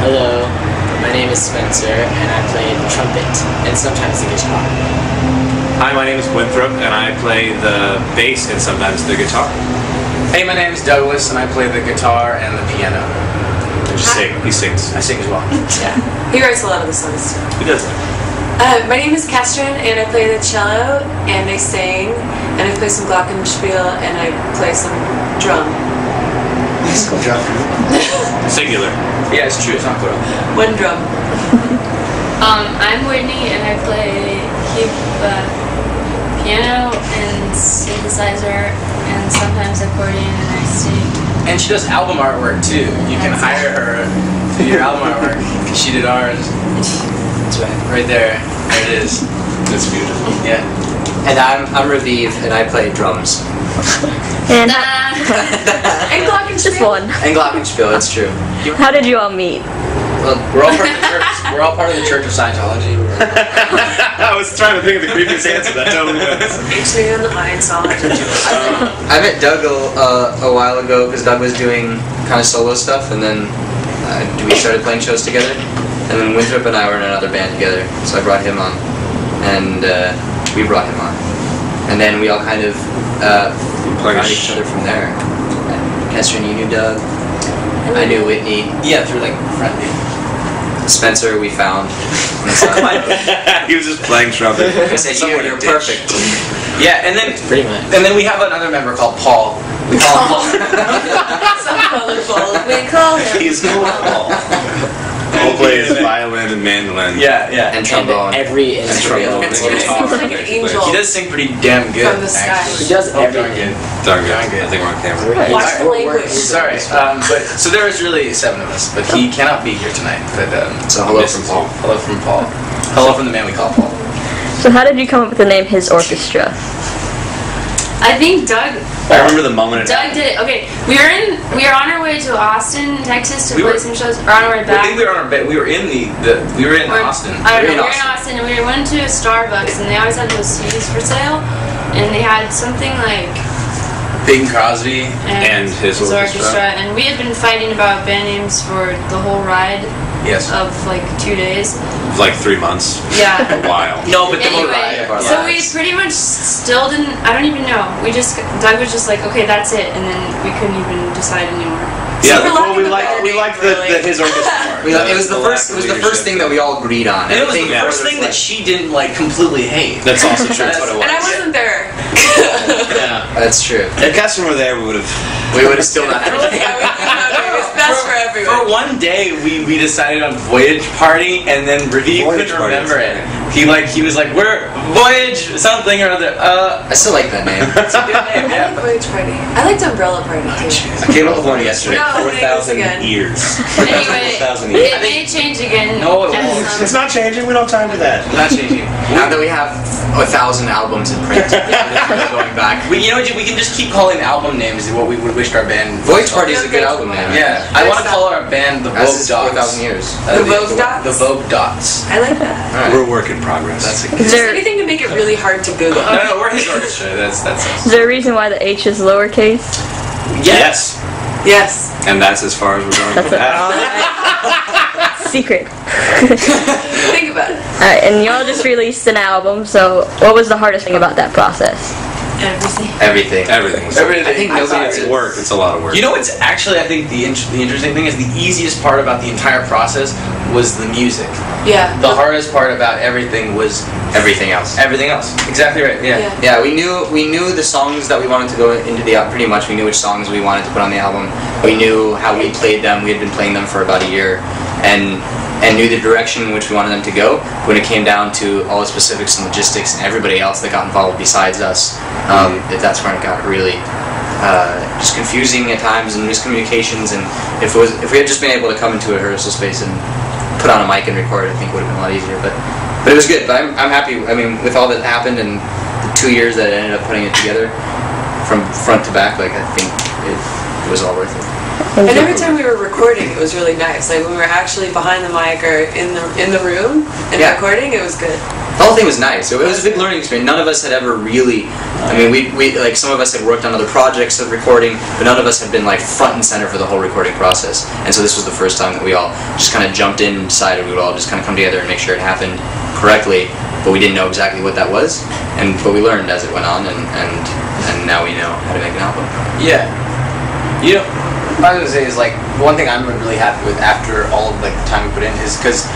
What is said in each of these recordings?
Hello, my name is Spencer, and I play the trumpet and sometimes the guitar. Hi, my name is Winthrop, and I play the bass and sometimes the guitar. Hey, my name is Douglas, and I play the guitar and the piano. He sings. I sing as well. Yeah. He writes a lot of the songs. He does that. My name is Katrin, and I play the cello, and I sing, and I play some glockenspiel, and I play some drum. Singular. Yeah, it's true. It's not plural. One drum. I'm Whitney, and I play piano and synthesizer, and sometimes accordion, and I sing. And she does album artwork too. You can hire her to do your album artwork because she did ours. That's right there. There it is. That's beautiful. Yeah. And I'm Raviv, and I play drums. And And glockenspiel. just one. And glockenspiel, it's true. How did you all meet? Well, we're all part of the church. We're all part of the Church of Scientology. I was trying to think of the creepiest answer. That totally was. Patreon, Scientology. I met Doug a while ago because Doug was doing kind of solo stuff, and then we started playing shows together. And then Winthrop and I were in another band together, so I brought him on, and we brought him on, and then we all kind of brought each other from there. Katrin, you knew Doug. I knew Whitney. Yeah, through like friendly. Spencer, we found on the side. He was just playing trumpet. I said, you're perfect. Yeah, and then Pretty much. And then we have another member called Paul. We call him Paul. Some colorful. We call him. He's cool. Paul plays violin and mandolin. Yeah, yeah. And trombone. And Every trombone. instrument. He's like an angel. He does sing pretty damn good. From the sky. actually. He does Darn everything. good. Darn good. Darn good. I think we're on camera. Watch the language. Sorry, but so there is really 7 of us, but he cannot be here tonight. But So hello from Paul. Hello from Paul. Hello from the man we call Paul. So how did you come up with the name His Orchestra? I think Doug I remember the moment. did it. Okay, we were on our way to Austin, Texas to We play were- some shows. Or on our way I back. think we were on our bed. We were in Austin. I don't We know. were We in were in Austin, and we went to a Starbucks, and they always had those CDs for sale, and they had something like Bing Crosby. And his orchestra. and we had been fighting about band names for the whole ride Yes. of like 2 days. Like 3 months. Yeah. A while. No, but the whole ride Anyway, of our so we lives. pretty much still didn't. I don't even know. Doug was just like, okay, that's it, and then we couldn't even decide anymore. Yeah, Super well, we lucky with liked the the his orchestra part. It was the first thing that we all agreed on. And it was the Everything first thing that she didn't like completely hate. That's also true. That's what it was. And I wasn't there. Yeah. That's true. If Catherine were there, we would have. We would have still not had it. It's best for everyone. For one day, we decided on Voyage Party, and then Ravi Voyage couldn't Party, remember that's it. He was like, we're Voyage something or other. I still like that name. It's a good name. I like Voyage Party. I liked Umbrella Party too. I came up with one yesterday. No, make this 4,000 again. years. Anyway, 4,000 years. it may change again. No, it at won't. some- It's not changing. We don't have time for that. Not changing. Now that we have 1,000 albums in print, going back. We can just keep calling album names what we would wish our band. Voyage Party is a good album name. Yeah, I want to call our band the That's Vogue Dots. 4,000 years. The Vogue Dots? The Vogue Dots. I like that. Alright. We're a work in progress. That's a Is Just there, anything to make it really hard to Google. no, we're his orchestra. That's us. is there a reason why the H is lowercase? Yes. Yes. And that's as far as we're going That's with it. that. Secret. Think about it. Alright, and y'all just released an album, so what was the hardest thing about that process? Everything. Everything. Everything. I think nobody It's work. It's a lot of work. You know what's actually, I think the interesting thing is the easiest part about the entire process was the music. Yeah. The hardest part about everything was Everything else. everything else. Exactly right. Yeah. Yeah. Yeah, we knew the songs that we wanted to go into the pretty much. We knew which songs we wanted to put on the album. We knew how we played them. We had been playing them for about a year, and knew the direction in which we wanted them to go. When it came down to all the specifics and logistics and everybody else that got involved besides us, that's when it got really just confusing at times and miscommunications. And if we had just been able to come into a rehearsal space and put on a mic and record, I think it would have been a lot easier. But it was good. But I'm happy. I mean, with all that happened and the 2 years that I ended up putting it together from front to back, like I think it was all worth it. And every time we were recording, it was really nice. Like when we were actually behind the mic or in the room and recording, it was good. The whole thing was nice. It was a big learning experience. None of us had ever really, I mean, we like some of us had worked on other projects of recording, but none of us had been like front and center for the whole recording process. And so this was the first time that we all just kind of jumped in and decided we would all just kind of come together and make sure it happened correctly, but we didn't know exactly what that was. But we learned as it went on, and now we know how to make an album. Yeah. You know, what I was gonna say is like one thing I'm really happy with after all of like the time we put in is because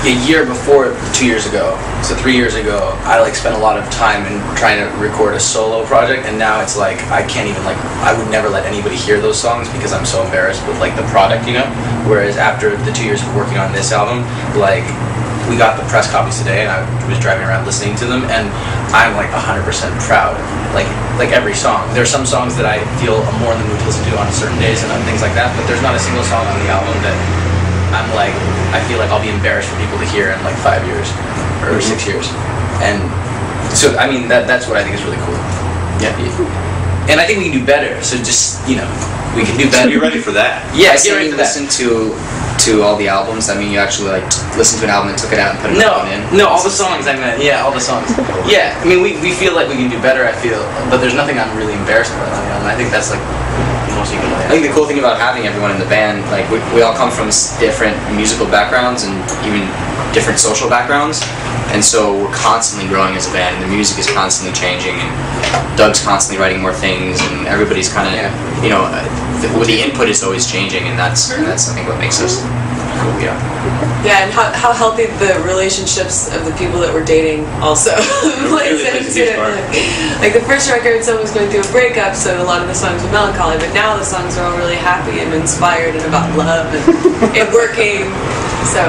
a year before, 2 years ago, so 3 years ago, I like spent a lot of time in trying to record a solo project, and now it's like I can't even like I would never let anybody hear those songs because I'm so embarrassed with like the product, you know. Whereas after the 2 years of working on this album, like we got the press copies today, and I was driving around listening to them, and I'm like 100% proud. Like every song. There's some songs that I feel I'm more in the mood to listen to on certain days and things like that, but there's not a single song on the album that I'm like, I feel like I'll be embarrassed for people to hear in like 5 years or 6 years. And so, I mean, that's what I think is really cool. Yeah. And I think we can do better, so just, you know, we can do better. So you're ready for that? Yeah, get ready to listen to all the albums. I mean, you actually like listened to an album and took it out and put it in. No, all the songs I meant. Yeah, all the songs. Yeah, I mean, we feel like we can do better, I feel, but there's nothing I'm really embarrassed about on the album. I think that's like the most equal way. I think the cool thing about having everyone in the band, like we all come from different musical backgrounds and even different social backgrounds, and so we're constantly growing as a band, and the music is constantly changing, and Doug's constantly writing more things, and everybody's kind of, you know, the input is always changing, and that's I think what makes us cool. Yeah. Yeah, and how healthy the relationships of the people that we're dating also plays into it. Like the first record, someone was going through a breakup, so a lot of the songs were melancholy, but now the songs are all really happy and inspired and about love and working. So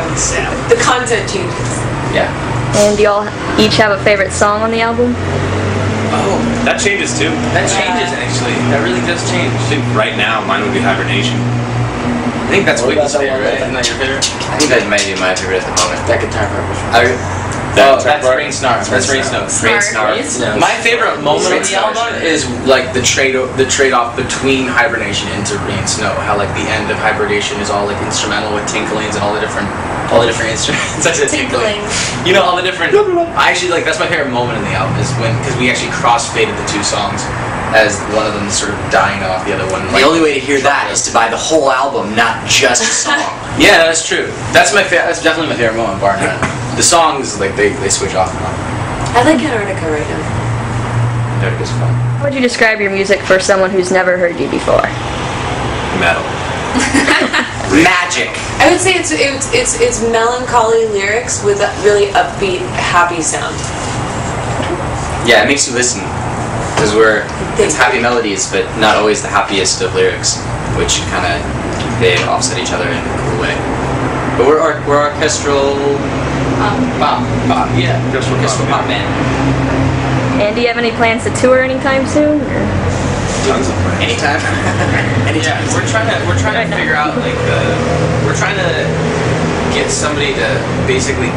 the content changes. Yeah. And do y'all each have a favorite song on the album? Oh, that changes too. That changes actually. That really does change. I think right now mine would be Hibernation. I think that's Whitney's favorite, right? Isn't that your favorite? I think that might be my favorite at the moment. That guitar part. That's Rain Snark. That's Rain Snark. Rain Snark. My favorite moment of the album is like the trade-off between Hibernation into Rain Snow. How like the end of Hibernation is all like instrumental with tinklings and all the different instruments. I said tinkling. You know, all the different. I actually like that's my favorite moment in the album is because we actually cross-faded the two songs as one of them sort of dying off, the other one. The only way to hear that is to buy the whole album, not just a song. Yeah, that's true. That's definitely my favorite moment, bar none. The songs like they switch off and on. I like Antarctica right now. Antarctica's fun. How would you describe your music for someone who's never heard you before? Metal. Magic. I would say it's melancholy lyrics with a really upbeat, happy sound. Yeah, it makes you listen. Because it's happy melodies, but not always the happiest of lyrics, which kind of, they offset each other in a cool way. But we're orchestral pop, yeah. Orchestral pop band. And do you have any plans to tour anytime soon? Or? Tons of plans. Anytime. Yeah, we're trying to figure out like we're trying to get somebody to basically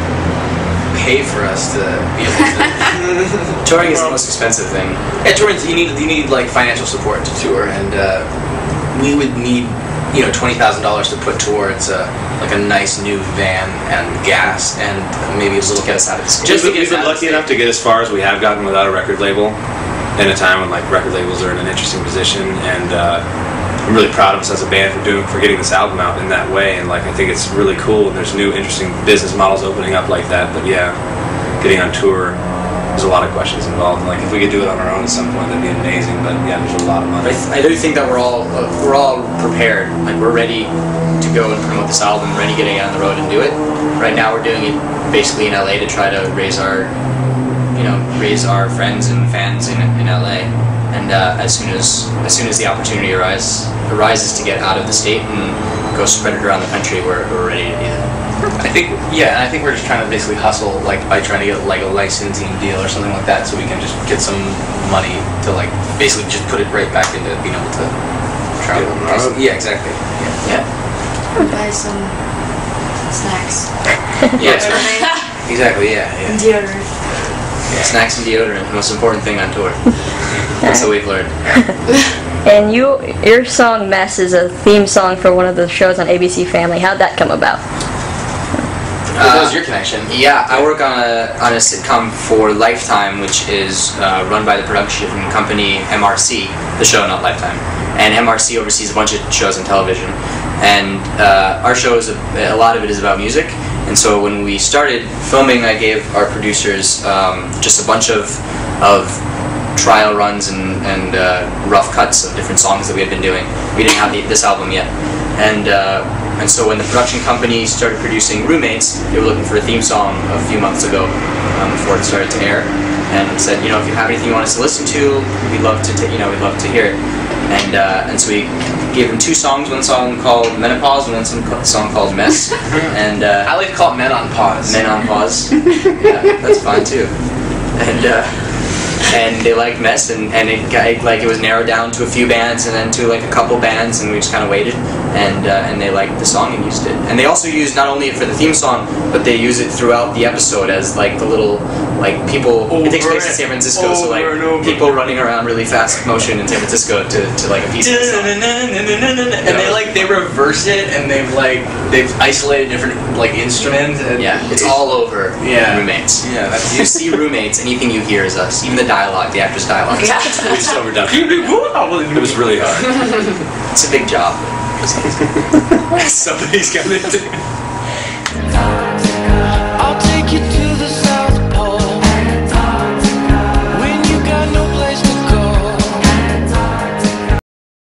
pay for us to be able to. Touring is the most expensive thing. Yeah, touring you need like financial support to tour, and we would need $20,000 to put towards like a nice new van and gas and maybe a little get us out of the state. We've been lucky enough to get as far as we have gotten without a record label in a time when like record labels are in an interesting position, and I'm really proud of us as a band for getting this album out in that way, and like I think it's really cool, and there's new interesting business models opening up like that. But yeah, getting on tour, there's a lot of questions involved. Like if we could do it on our own at some point, that'd be amazing. But yeah, there's a lot of money. I do think that we're all prepared. Like we're ready to go and promote this album, ready getting out on the road and do it. Right now we're doing it basically in LA to try to raise our friends and fans in LA. And as soon as the opportunity arises to get out of the state and go spread it around the country, we're ready to do that. I think we're just trying to basically hustle like by trying to get like a licensing deal or something like that, so we can just get some money to like basically just put it right back into being able to travel. Yeah, exactly. Yeah. Buy some snacks. Yeah. Exactly. Yeah. And deodorant. Yeah. Snacks and deodorant, the most important thing on tour. That's what we've learned. And your song "Mess" is a theme song for one of the shows on ABC Family. How'd that come about? That was your connection. Yeah, I work on a sitcom for Lifetime, which is run by the production company MRC, the show, not Lifetime. And MRC oversees a bunch of shows on television. And our show is a lot of it is about music. And so when we started filming, I gave our producers just a bunch of trial runs and rough cuts of different songs that we had been doing. We didn't have this album yet. And so when the production company started producing Roommates, they were looking for a theme song a few months ago before it started to air, and said, you know, if you have anything you want us to listen to, we'd love to we'd love to hear it. And so we gave them 2 songs, one song called Menopause and one song called Mess. And I like to call it Men on Pause. Men on Pause. Yeah, that's fine too. And they liked Mess, and it was narrowed down to a few bands and then to like a couple bands, and we just kind of waited, and they liked the song and used it. And they also used not only for the theme song, but they use it throughout the episode as like the little like people. It takes place in San Francisco, so like people running around really fast motion in San Francisco to like a piece of the song. And they reverse it, and they've isolated different like instruments. And yeah, it's all over. Yeah. Roommates. Yeah, You see Roommates, anything you hear is us. Even the dialogue, the actor's dialogue. Yeah. We just overdone it. It was really hard. It's a big job. Somebody's got to do. I'll take you to